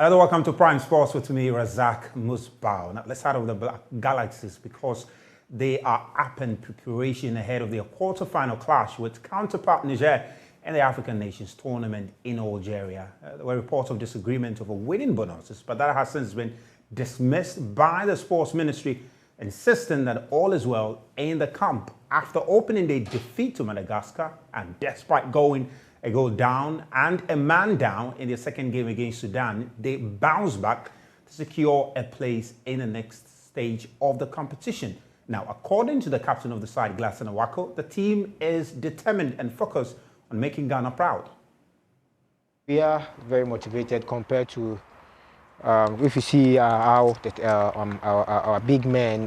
Hello, welcome to Prime Sports with me, Razak Musbau. Now, let's start with the Black Galaxies because they are up in preparation ahead of their quarter-final clash with counterpart Niger in the African Nations Tournament in Algeria. There were reports of disagreement over winning bonuses, but that has since been dismissed by the Sports Ministry, insisting that all is well in the camp. After opening their defeat to Madagascar, and despite going a goal down and a man down in their second game against Sudan, they bounced back to secure a place in the next stage of the competition. Now, according to the captain of the side, Glasson Awako, the team is determined and focused on making Ghana proud. We are very motivated compared to, if you see how our big men,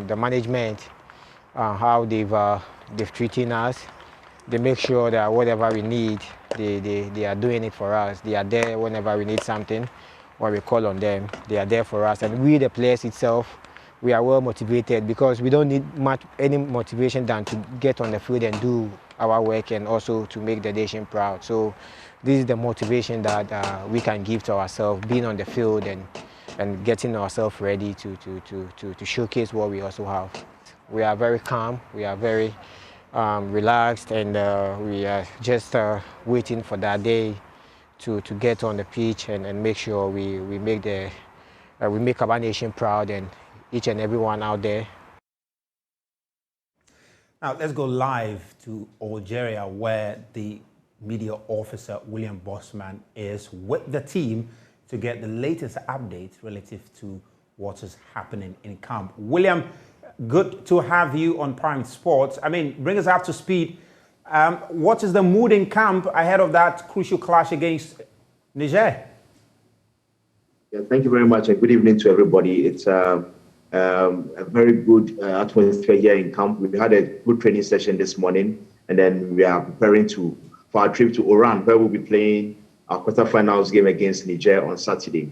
the management, how they've treated us. They make sure that whatever we need, they are doing it for us. They are there whenever we need something, when we call on them. They are there for us. And we, the players itself, we are well motivated because we don't need any motivation than to get on the field and do our work and also to make the nation proud. So this is the motivation that we can give to ourselves, being on the field and getting ourselves ready to showcase what we also have. We are very calm. We are very relaxed, and we are just waiting for that day to get on the pitch and make sure we make our nation proud and each and everyone out there. Now let's go live to Algeria, where the media officer William Bosman is with the team to get the latest updates relative to what is happening in camp. William, good to have you on Prime Sports. I mean, bring us up to speed. What is the mood in camp ahead of that crucial clash against Niger? Yeah, thank you very much, and good evening to everybody. It's a very good atmosphere here in camp. We had a good training session this morning, and then we are preparing for our trip to Oran, where we'll be playing our quarterfinals game against Niger on Saturday.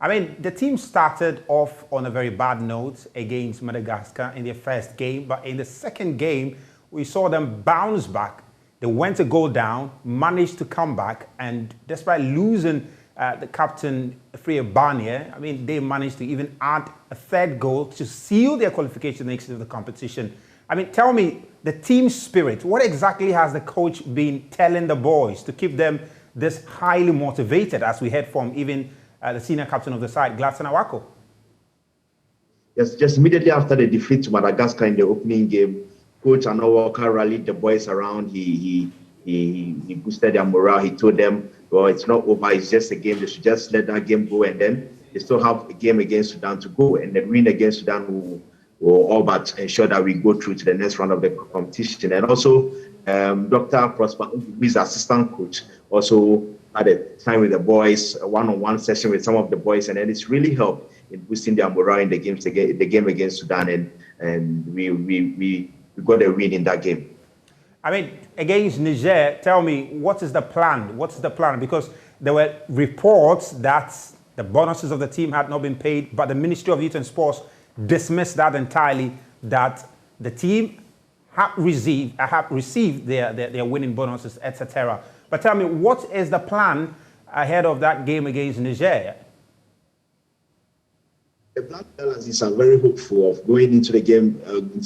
I mean, the team started off on a very bad note against Madagascar in their first game, but in the second game, we saw them bounce back. They went a goal down, managed to come back, and despite losing the captain, Freya Barnier, I mean, they managed to even add a third goal to seal their qualification next to the competition. I mean, tell me, the team spirit, what exactly has the coach been telling the boys to keep them this highly motivated as we head from even the senior captain of the side, Glasson Awako? Yes, just immediately after the defeat to Madagascar in the opening game, Coach Walker rallied the boys around. He boosted their morale. He told them, well, it's not over, it's just a game. They should just let that game go, and then they still have a game against Sudan to go, and the win against Sudan will all but ensure that we go through to the next round of the competition. And also, Dr. Prosper, who is assistant coach, also had a time with the boys, a one-on-one session with some of the boys, and then it's really helped in boosting their morale in the game against Sudan, and we got a win in that game. I mean, against Niger, tell me, what is the plan? What's the plan? Because there were reports that the bonuses of the team had not been paid, but the Ministry of Youth and Sports dismissed that entirely, that the team have received their winning bonuses, etc. But tell me, what is the plan ahead of that game against Niger? The Black Galaxies are very hopeful of going into the game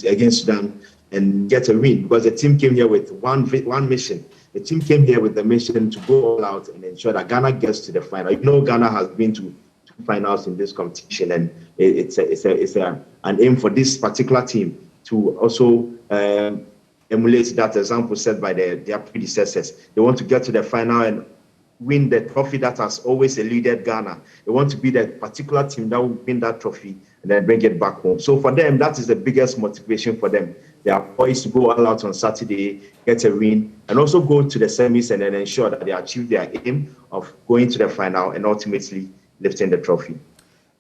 against Sudan and get a win, because the team came here with one mission. The team came here with the mission to go all out and ensure that Ghana gets to the final. You know, Ghana has been to two finals in this competition, and it's an aim for this particular team to also emulate that example set by their predecessors. They want to get to the final and win the trophy that has always eluded Ghana. They want to be the particular team that will win that trophy and then bring it back home. So for them, that is the biggest motivation for them. They are poised to go all out on Saturday, get a win, and also go to the semis and then ensure that they achieve their aim of going to the final and ultimately lifting the trophy.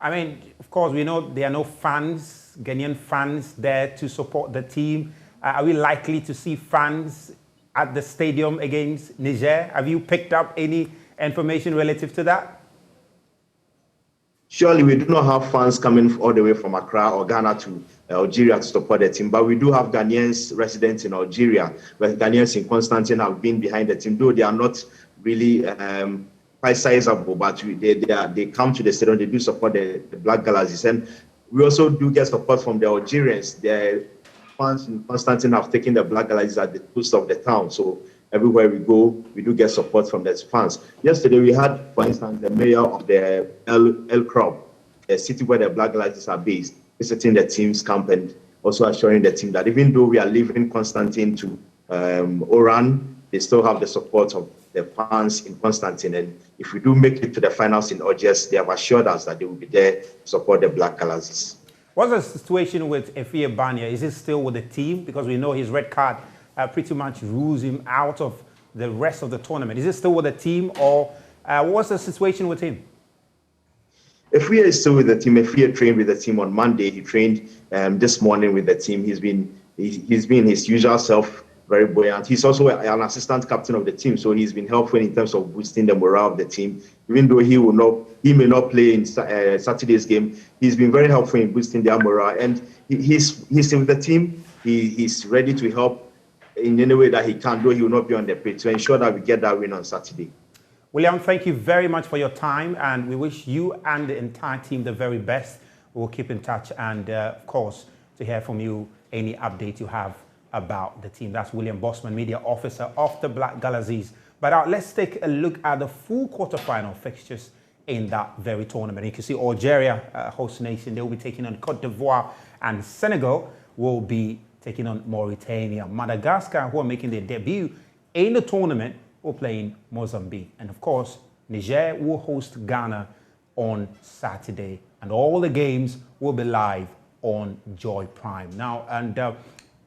I mean, of course, we know there are no fans, Ghanaian fans there to support the team. Are we likely to see fans at the stadium against Niger? Have you picked up any information relative to that? Surely we do not have fans coming all the way from Accra or Ghana to Algeria to support the team, but we do have Ghanaians residents in Algeria, but Ghanaians in Constantine have been behind the team, though they are not really quite sizable, but they come to the stadium, they do support the Black Galaxies. And we also do get support from the Algerians. The fans in Constantine have taken the Black Galaxies at the coast of the town. So everywhere we go, we do get support from the fans. Yesterday, we had, for instance, the mayor of the El Crab, the city where the Black Galaxies are based, visiting the team's camp and also assuring the team that even though we are leaving Constantine to Oran, they still have the support of the fans in Constantine. And if we do make it to the finals in August, they have assured us that they will be there to support the Black Galaxies. What's the situation with Efie Banya? Is he still with the team? Because we know his red card pretty much rules him out of the rest of the tournament. Is he still with the team, or what's the situation with him? Efie is still with the team. Efie trained with the team on Monday. He trained this morning with the team. He's been his usual self, very buoyant. He's also an assistant captain of the team, so he's been helpful in terms of boosting the morale of the team. Even though he may not play in Saturday's game, he's been very helpful in boosting their morale. And he's still with the team. He's ready to help in any way that he can, though he will not be on the pitch, to ensure that we get that win on Saturday. William, thank you very much for your time, and we wish you and the entire team the very best. We'll keep in touch, and of course, to hear from you any update you have about the team. That's William Bosman, media officer of the Black Galaxies. But let's take a look at the full quarterfinal fixtures in that very tournament. You can see Algeria, host nation, they will be taking on Cote d'Ivoire, and Senegal will be taking on Mauritania. Madagascar, who are making their debut in the tournament, will play in Mozambique. And of course, Niger will host Ghana on Saturday. And all the games will be live on Joy Prime. Now, and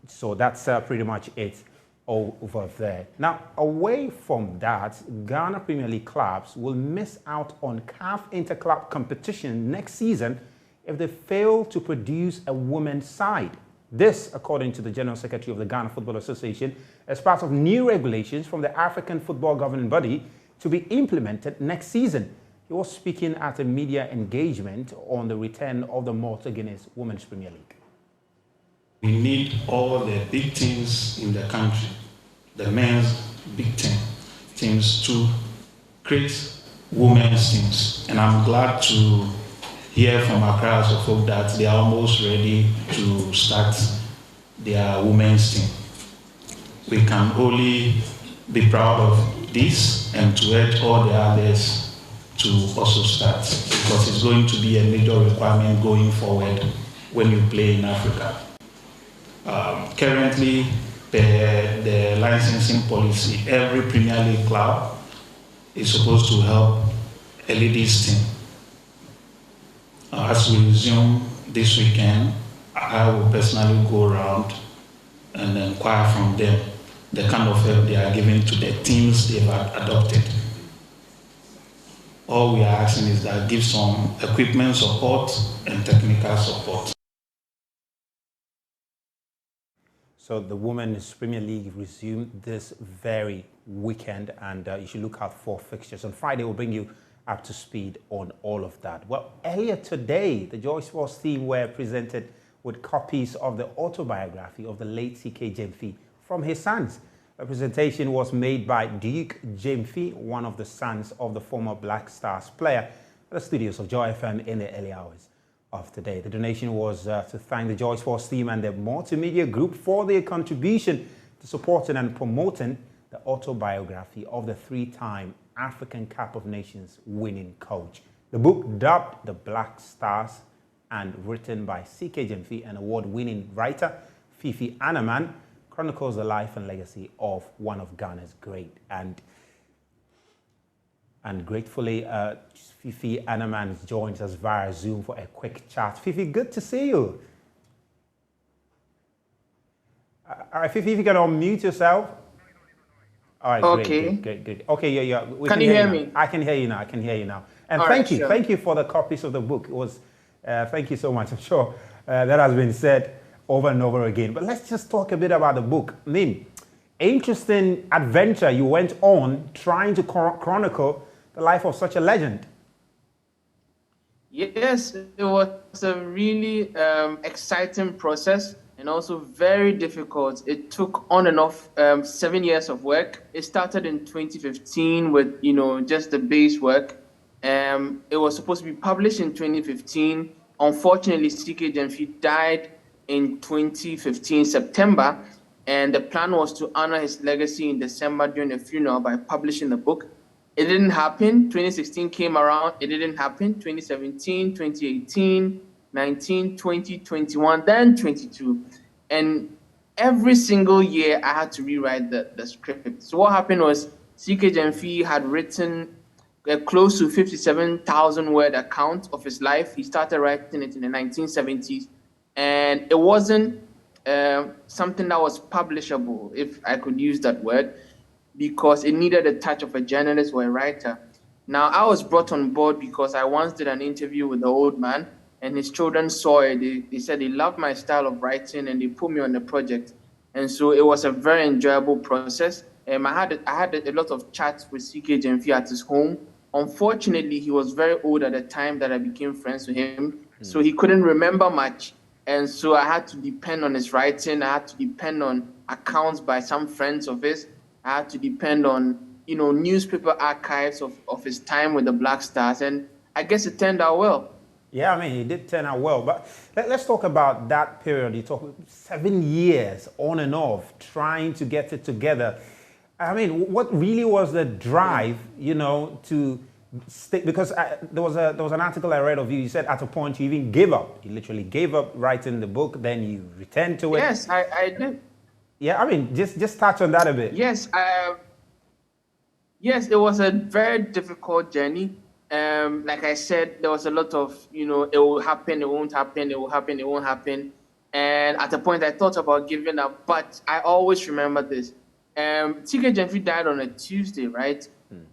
so that's pretty much it over there. Now, away from that, Ghana Premier League clubs will miss out on CAF Interclub competition next season if they fail to produce a women's side. This, according to the General Secretary of the Ghana Football Association, as part of new regulations from the African Football Governing Body to be implemented next season. He was speaking at a media engagement on the return of the Malta Guinness Women's Premier League. We need all the big teams in the country, the men's big teams, to create women's teams. And I'm glad to hear from Accra House of Folk that they are almost ready to start their women's team. We can only be proud of this and to urge all the others to also start, because it's going to be a major requirement going forward when you play in Africa. Currently, the licensing policy, every Premier League club is supposed to help a ladies team. As we resume this weekend, I will personally go around and inquire from them the kind of help they are giving to the teams they've adopted. All we are asking is that give some equipment support and technical support. So the Women's Premier League resumed this very weekend, and you should look out for fixtures. On Friday, we'll bring you up to speed on all of that. Well, earlier today, the Joy Sports team were presented with copies of the autobiography of the late C.K. Jemfi from his sons. The presentation was made by Duke Jemfi, one of the sons of the former Black Stars player, at the studios of Joy FM in the early hours of today. The donation was to thank the Joy Sports team and the multimedia group for their contribution to supporting and promoting the autobiography of the three-time African Cup of Nations winning coach. The book, dubbed The Black Stars and written by C.K. Jemfi, an award-winning writer, Fifi Anaman, chronicles the life and legacy of one of Ghana's great. And gratefully, Fifi Anaman joins us via Zoom for a quick chat. Fifi, good to see you. All right, Fifi, if you can unmute yourself. All right, okay. Great. Okay, yeah. Can you hear me? I can hear you now. And all thank right, you. Thank you for the copies of the book. It was, thank you so much. I'm sure that has been said over and over again. But let's just talk a bit about the book. I mean, interesting adventure you went on trying to chronicle the life of such a legend. Yes, it was a really exciting process and also very difficult. It took on and off 7 years of work. It started in 2015 with, just the base work. It was supposed to be published in 2015. Unfortunately, CK Jemfi died in 2015 September, and the plan was to honor his legacy in December during a funeral by publishing the book. It didn't happen. 2016 came around. It didn't happen. 2017, 2018, 19, 20, 21, then 22. And every single year I had to rewrite the script. So what happened was CK Jemfi had written a close to 57,000 word account of his life. He started writing it in the 1970s, and it wasn't something that was publishable, if I could use that word, because it needed a touch of a journalist or a writer. Now, I was brought on board because I once did an interview with the old man, and his children saw it. They said they loved my style of writing, and they put me on the project. And so it was a very enjoyable process. I had a lot of chats with CK Jemfi at his home. Unfortunately, he was very old at the time that I became friends with him, so he couldn't remember much. And so I had to depend on his writing. I had to depend on accounts by some friends of his. I had to depend on, newspaper archives of his time with the Black Stars. And I guess it turned out well. Yeah, I mean, it did turn out well. But let's talk about that period. You talk 7 years on and off trying to get it together. I mean, what really was the drive, to stick? Because there was an article I read of you. You said at a point you even gave up. You literally gave up writing the book. Then you returned to it. Yes, I did. Yeah, I mean, just touch on that a bit. Yes, yes, it was a very difficult journey. Like I said, there was a lot of, it will happen, it won't happen, it will happen, it won't happen. And at a point I thought about giving up, but I always remember this. TK Jemfi died on a Tuesday, right?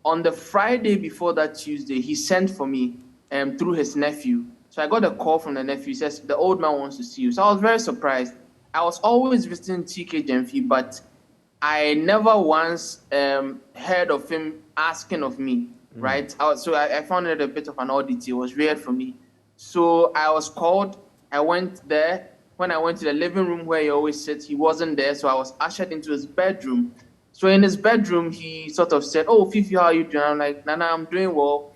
On the Friday before that Tuesday, he sent for me through his nephew. So I got a call from the nephew. He says, the old man wants to see you. So I was very surprised. I was always visiting TK Jemfi, but I never once heard of him asking of me, right? So I found it a bit of an oddity. It was weird for me. So I was called. I went there. When I went to the living room where he always sits, he wasn't there. So I was ushered into his bedroom. So in his bedroom, he sort of said, "Oh, Fifi, how are you doing?" I'm like, "Nana, I'm doing well."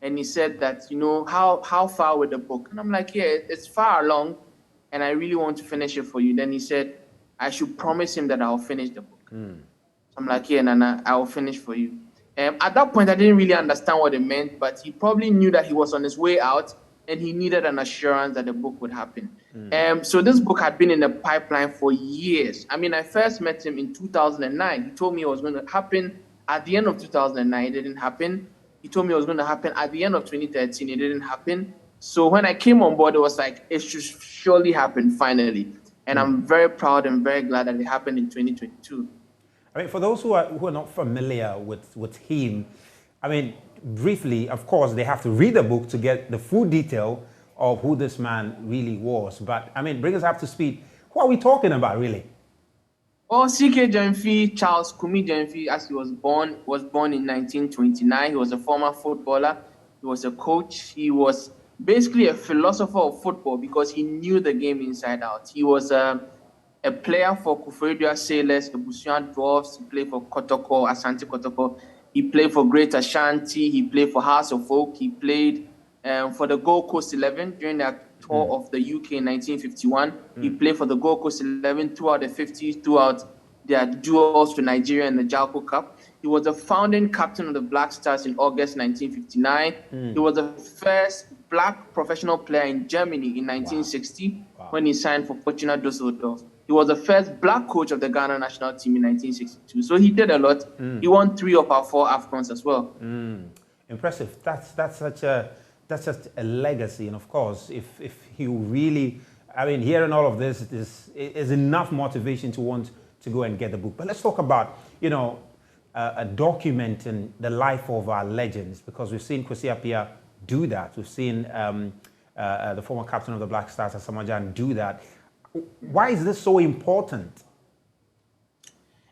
And he said that, how far with the book? And I'm like, "Yeah, it's far along, and I really want to finish it for you." Then he said, I should promise him that I'll finish the book. So I'm like, "Yeah, Nana, I'll finish for you." At that point, I didn't really understand what it meant, but he probably knew that he was on his way out, and he needed an assurance that the book would happen. So this book had been in the pipeline for years. I mean, I first met him in 2009. He told me it was going to happen at the end of 2009. It didn't happen. He told me it was going to happen at the end of 2013. It didn't happen. So when I came on board, it was like, it should surely happen finally. And I'm very proud and very glad that it happened in 2022. I mean, for those who are not familiar with him, I mean, briefly, of course, they have to read the book to get the full detail of who this man really was. But, I mean, bring us up to speed. Who are we talking about, really? Well, CK Jemfi, Charles Kumi Jemfi, as he was born in 1929. He was a former footballer. He was a coach. He was basically a philosopher of football because he knew the game inside out. He was a player for Kufuridua Sailors, the Busuan Dwarfs. He played for Kotoko, Asante Kotoko. He played for Great Ashanti. He played for House of Oak. He played for the Gold Coast 11 during that tour of the UK in 1951. He played for the Gold Coast 11 throughout the 50s, throughout their duels to Nigeria in the Jalco Cup. He was the founding captain of the Black Stars in August 1959. He was the first black professional player in Germany in 1960 when he signed for Fortuna Düsseldorf. He was the first black coach of the Ghana national team in 1962. So he did a lot. He won 3 of our 4 AFCONs as well. Impressive. That's such a legacy. And of course, if he really, I mean, hearing all of this is enough motivation to want to go and get the book. But let's talk about, documenting the life of our legends, because we've seen Kwesi Appiah do that. We've seen the former captain of the Black Stars, Asamoah Gyan, do that. Why is this so important?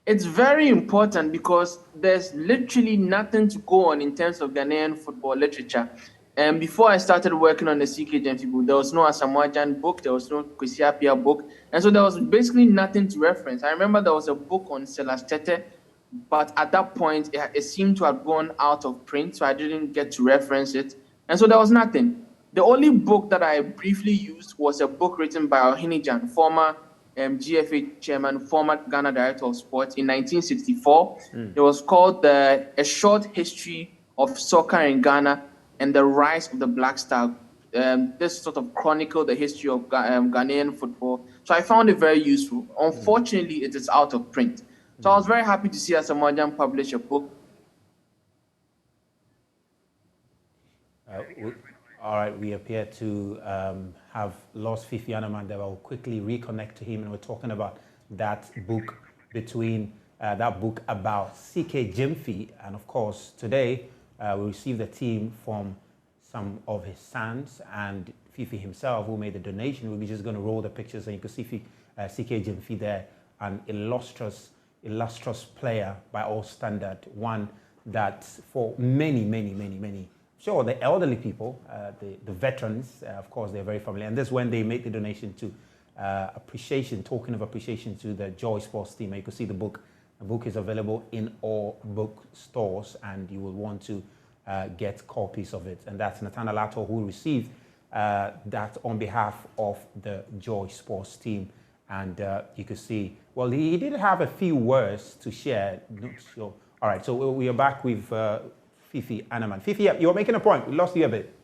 It's very important because there's literally nothing to go on in terms of Ghanaian football literature. And before I started working on the CKJMC book, there was no Asamoah Gyan book, there was no Kwesi Appiah book, and so there was basically nothing to reference. I remember there was a book on Silas Tete, but at that point, it seemed to have gone out of print, so I didn't get to reference it, and so there was nothing. The only book that I briefly used was a book written by Ohini Jan, former GFA chairman, former Ghana director of sports in 1964. It was called A Short History of Soccer in Ghana and the Rise of the Black Star. This sort of chronicled the history of Ghanaian football. So I found it very useful. Unfortunately, it is out of print. So I was very happy to see Asamoah Gyan publish a book. All right, we appear to have lost Fifi Anamanda. I'll quickly reconnect to him, and we're talking about that book that book about CK Jimfi. And of course, today we received a team from some of his sons and Fifi himself, who made the donation. We'll be just going to roll the pictures, and you can see CK Jimfi there, an illustrious player by all standard, one that for many, sure, the elderly people, the veterans, of course, they're very familiar. And this is when they make the donation to token of appreciation to the Joy Sports team. You can see the book. The book is available in all book stores, and you will want to get copies of it. And that's Nathaniel Ato, who received that on behalf of the Joy Sports team. And you can see, well, he did have a few words to share. Not sure. All right, so we are back with Fifi Anaman. Fifi, you were making a point. We lost you a bit.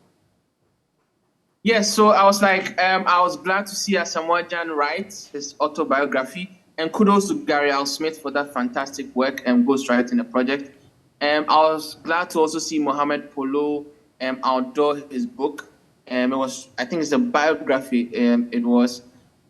Yes, so I was like, I was glad to see Asamoah Gyan write his autobiography, and kudos to Gary Al Smith for that fantastic work and ghostwriting the project. I was glad to also see Mohamed Polo outdoor his book. It was, I think it's a biography. It was.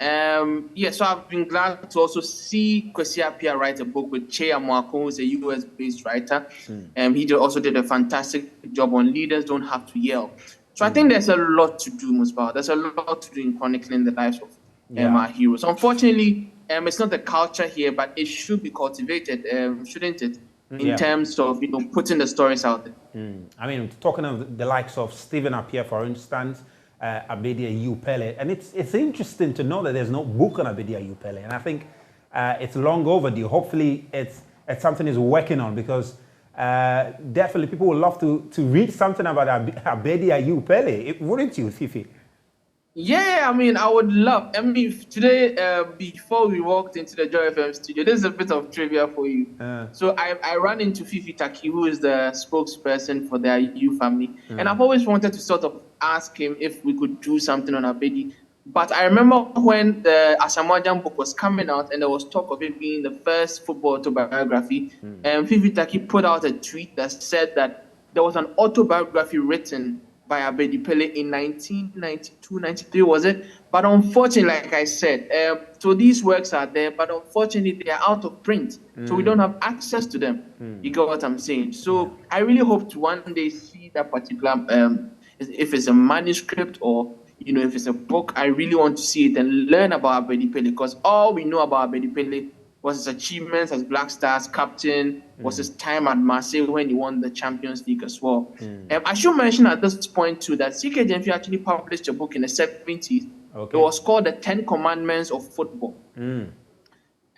So I've been glad to also see Kwesi Appiah write a book with Che Amoako, who's a US-based writer. He also did a fantastic job on Leaders Don't Have to Yell. So I think there's a lot to do, Musbau. There's a lot to do in chronicling the lives of our heroes. Unfortunately, it's not the culture here, but it should be cultivated, shouldn't it? In terms of putting the stories out there. I mean, talking of the likes of Stephen Appiah, for instance, Abedi Ayew Pele, and it's interesting to know that there's no book on Abedi Ayew Pele, and I think it's long overdue. Hopefully, it's something he's working on, because definitely people would love to read something about Abedi Ayew Pele, wouldn't you, Fifi? Yeah, I mean, I would love. I mean, today, before we walked into the Joy FM studio, this is a bit of trivia for you. So I ran into Fifi Taki, who is the spokesperson for the Ayew family, and I've always wanted to sort of ask him if we could do something on Abedi. But I remember when the Asamoah Gyan book was coming out, and there was talk of it being the first football autobiography, and Fifi Taki put out a tweet that said that there was an autobiography written by Abedi Pele in 1992, 93, was it? But unfortunately, like I said, so these works are there, but unfortunately, they are out of print. So we don't have access to them. You get what I'm saying? So I really hope to one day see that particular, if it's a manuscript or, if it's a book, I really want to see it and learn about Abedi Pele, because all we know about Abedi Pele was his achievements as Black Stars captain, was his time at Marseille when he won the Champions League as well. I should mention at this point too that CK Jemfi actually published a book in the 70s. It was called The 10 Commandments of Football.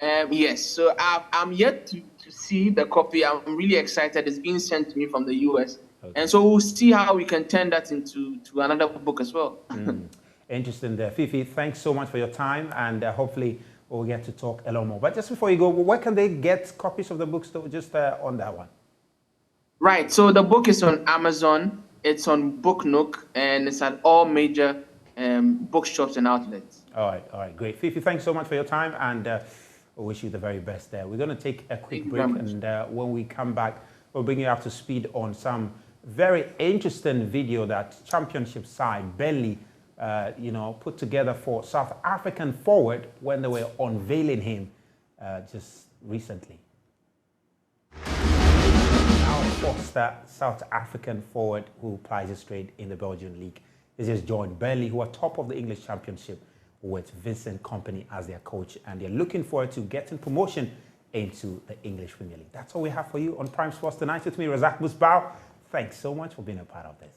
Yes, so I'm yet to see the copy. I'm really excited. It's being sent to me from the US. And so we'll see how we can turn that into another book as well. Interesting there. Fifi, thanks so much for your time, and hopefully we'll get to talk a lot more. But just before you go, where can they get copies of the books, just on that one? Right, so the book is on Amazon, it's on Book Nook, and it's at all major bookshops and outlets. All right, great. Fifi, thanks so much for your time, and we wish you the very best there. We're going to take a quick break, and when we come back, we'll bring you up to speed on some very interesting video that championship side, Burnley, put together for South African forward when they were unveiling him just recently. Now, Foster, South African forward who plies his trade in the Belgian league, has just joined Burnley, who are top of the English Championship, with Vincent Kompany as their coach, and they're looking forward to getting promotion into the English Premier League. That's all we have for you on Prime Sports tonight. With me, Razak Musbau. Thanks so much for being a part of this.